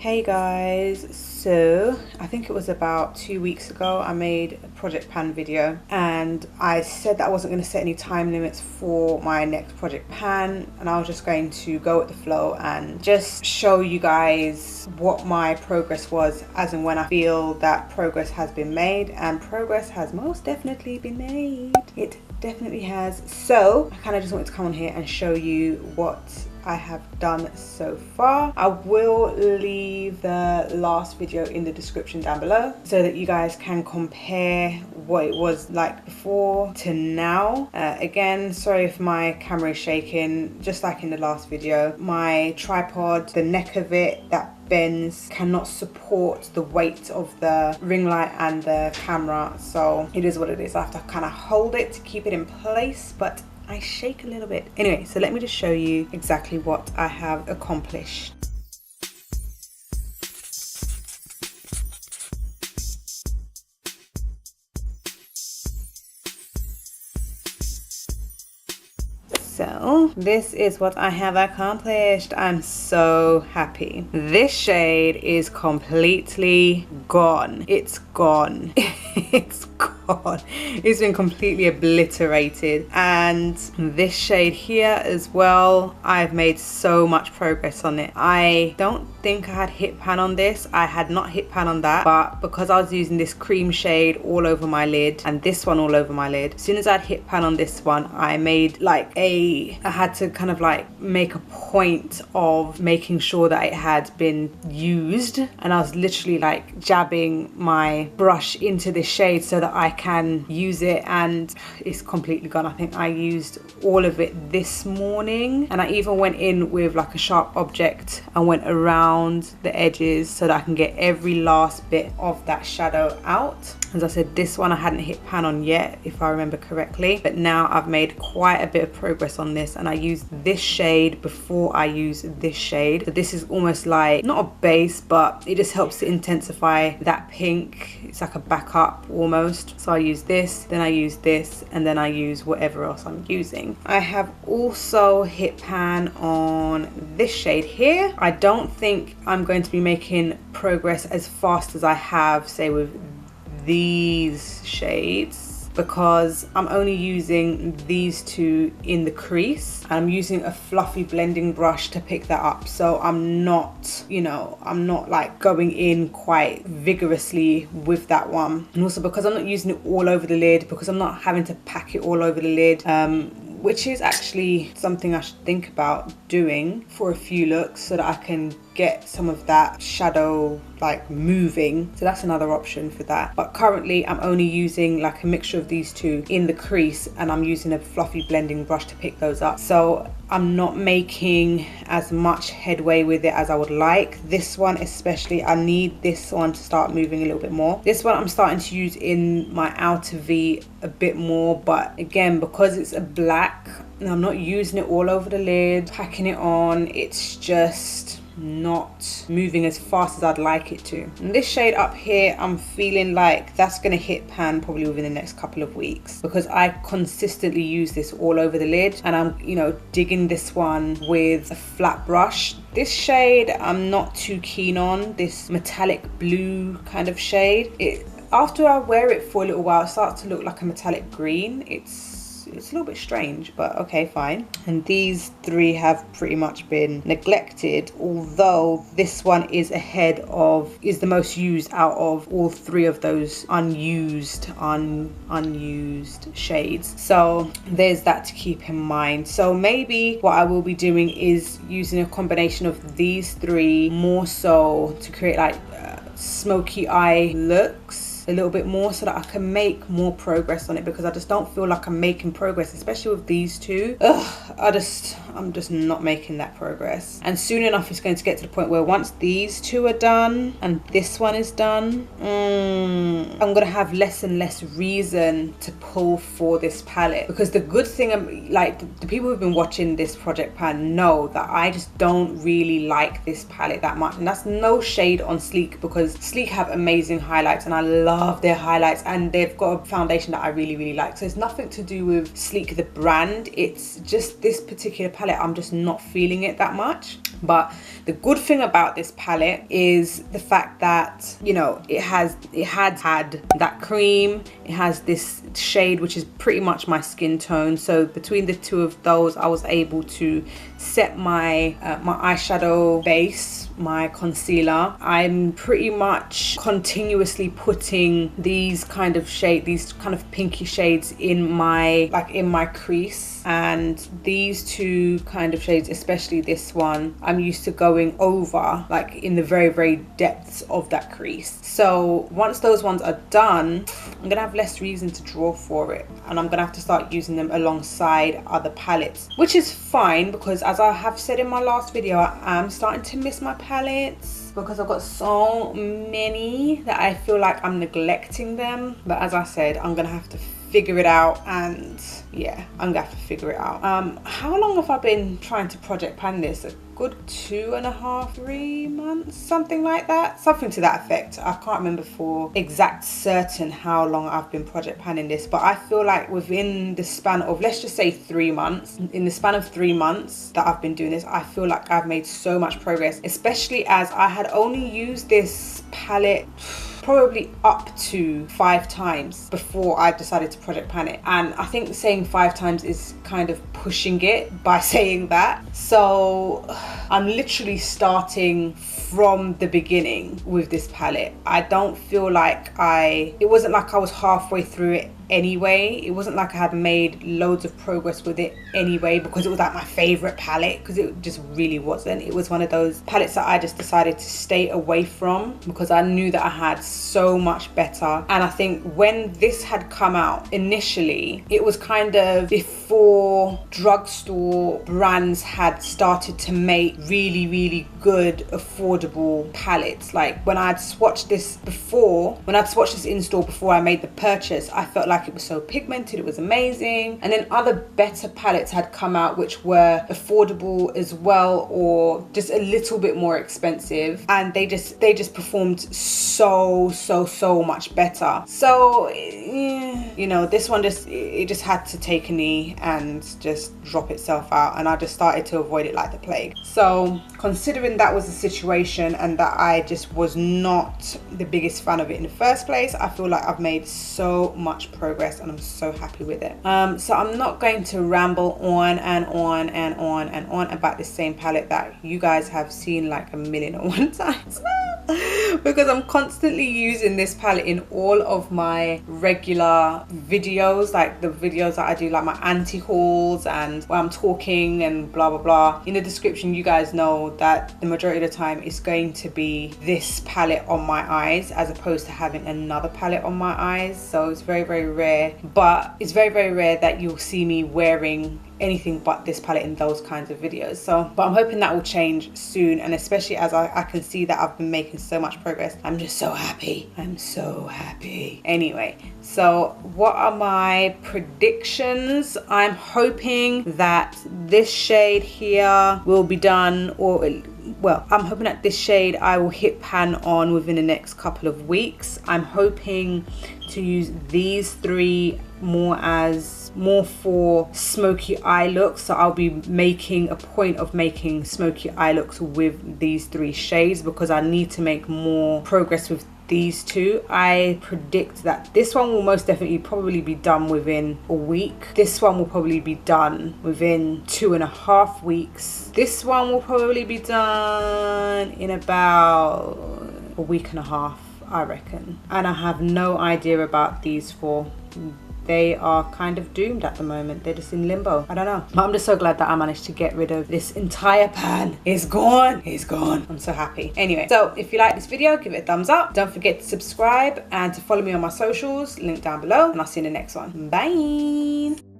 Hey guys, so I think it was about 2 weeks ago I made a project pan video and I said that I wasn't going to set any time limits for my next project pan, and I was just going to go with the flow and just show you guys what my progress was as and when I feel that progress has been made, and progress has most definitely been made. It definitely has. So I kind of just wanted to come on here and show you what I have done so far. I will leave the last video in the description down below so that you guys can compare what it was like before to now. Again, sorry if my camera is shaking, just like in the last video. My tripod, the neck of it that bends, cannot support the weight of the ring light and the camera, so it is what it is. I have to kind of hold it to keep it in place, but I shake a little bit. Anyway, so let me just show you exactly what I have accomplished. So this is what I have accomplished. I'm so happy. This shade is completely gone. It's gone. It's gone. It's been completely obliterated. And this shade here as well, I've made so much progress on it. I don't think I had hit pan on this. I had not hit pan on that, but because I was using this cream shade all over my lid and this one all over my lid, as soon as I'd hit pan on this one, I made like I had to kind of like make a point of making sure that it had been used, and I was literally like jabbing my brush into this shade so that I can use it, and it's completely gone. I think I used all of it this morning, and I even went in with like a sharp object and went around the edges so that I can get every last bit of that shadow out. As I said, this one I hadn't hit pan on yet, if I remember correctly, but now I've made quite a bit of progress on this, and I used this shade before I use this shade. So this is almost like, not a base, but it just helps to intensify that pink. It's like a backup almost. So I use this, then I use this, and then I use whatever else I'm using. I have also hit pan on this shade here. I don't think I'm going to be making progress as fast as I have, say, with these shades, because I'm only using these two in the crease and I'm using a fluffy blending brush to pick that up. So I'm not, you know, I'm not like going in quite vigorously with that one. And also because I'm not using it all over the lid, because I'm not having to pack it all over the lid, which is actually something I should think about doing for a few looks so that I can get some of that shadow like moving. So that's another option for that. But currently I'm only using like a mixture of these two in the crease, and I'm using a fluffy blending brush to pick those up. So I'm not making as much headway with it as I would like. This one especially, I need this one to start moving a little bit more. This one I'm starting to use in my outer V a bit more, but again, because it's a black and I'm not using it all over the lid, packing it on, it's just not moving as fast as I'd like it to. And this shade up here, I'm feeling like that's gonna hit pan probably within the next couple of weeks, because I consistently use this all over the lid, and I'm, you know, digging this one with a flat brush. This shade I'm not too keen on, this metallic blue kind of shade. After I wear it for a little while, it starts to look like a metallic green. It's a little bit strange, but okay, fine. And these three have pretty much been neglected, although this one is the most used out of all three of those unused shades. So there's that to keep in mind. So maybe what I will be doing is using a combination of these three more so to create like smoky eye looks a little bit more, so that I can make more progress on it, because I just don't feel like I'm making progress, especially with these two. I'm just not making that progress. And soon enough it's going to get to the point where once these two are done and this one is done, I'm gonna have less and less reason to pull for this palette. Because the good thing, like the people who've been watching this project pan know that I just don't really like this palette that much, and that's no shade on Sleek, because Sleek have amazing highlights and I love love their highlights, and they've got a foundation that I really like. So it's nothing to do with Sleek the brand, it's just this particular palette, I'm just not feeling it that much. But the good thing about this palette is the fact that, you know, it had that cream, it has this shade which is pretty much my skin tone. So between the two of those, I was able to set my my eyeshadow base, my concealer. I'm pretty much continuously putting these kind of pinky shades in my crease, and these two kind of shades, especially this one, I'm used to going over like in the very depths of that crease. So once those ones are done, I'm gonna have less reason to draw for it, and I'm gonna have to start using them alongside other palettes, which is fine, because as I have said in my last video, I am starting to miss my palettes because I've got so many that I feel like I'm neglecting them. But as I said, I'm gonna have to figure it out, and yeah, I'm gonna have to figure it out. How long have I been trying to project pan this? A good 2.5, 3 months, something like that, something to that effect. I can't remember for exact certain how long I've been project panning this, but I feel like within the span of, let's just say 3 months, in the span of 3 months that I've been doing this, I feel like I've made so much progress, especially as I had only used this palette probably up to 5 times before I decided to project pan it. And I think saying 5 times is kind of pushing it by saying that. So I'm literally starting from the beginning with this palette. I don't feel like it wasn't like I was halfway through it anyway. It wasn't like I had made loads of progress with it anyway, because it was like my favorite palette, because it just really wasn't. It was one of those palettes that I just decided to stay away from because I knew that I had so much better. And I think when this had come out initially, it was kind of before drugstore brands had started to make really good affordable palettes. Like when I'd swatched this in store before I made the purchase, I felt like it was so pigmented, it was amazing. And then other better palettes had come out which were affordable as well, or just a little bit more expensive, and they just performed so much better. So you know, this one just had to take a knee and just drop itself out, and I just started to avoid it like the plague. So considering that was the situation and that I just was not the biggest fan of it in the first place, I feel like I've made so much progress and I'm so happy with it. So I'm not going to ramble on and on about the same palette that you guys have seen like 1,000,001 times because I'm constantly using this palette in all of my regular videos, like the videos that I do, like my anti hauls and where I'm talking and blah blah. In the description, you guys know that the majority of the time it's going to be this palette on my eyes as opposed to having another palette on my eyes. So it's very rare, but it's very rare that you'll see me wearing anything but this palette in those kinds of videos. So but I'm hoping that will change soon, and especially as I can see that I've been making so much progress, I'm just so happy. I'm so happy. Anyway, so what are my predictions? I'm hoping that this shade here will be done, or well, I'm hoping that this shade I will hit pan on within the next couple of weeks. I'm hoping to use these 3 more for smoky eye looks, so I'll be making a point of making smoky eye looks with these 3 shades because I need to make more progress with these 2. I predict that this one will most definitely probably be done within a week. This one will probably be done within 2.5 weeks. This one will probably be done in about a week and a half, I reckon. And I have no idea about these 4. They are kind of doomed at the moment. They're just in limbo. I don't know. But I'm just so glad that I managed to get rid of this entire pan. It's gone. It's gone. I'm so happy. Anyway, so if you like this video, give it a thumbs up. Don't forget to subscribe and to follow me on my socials. Link down below. And I'll see you in the next one. Bye.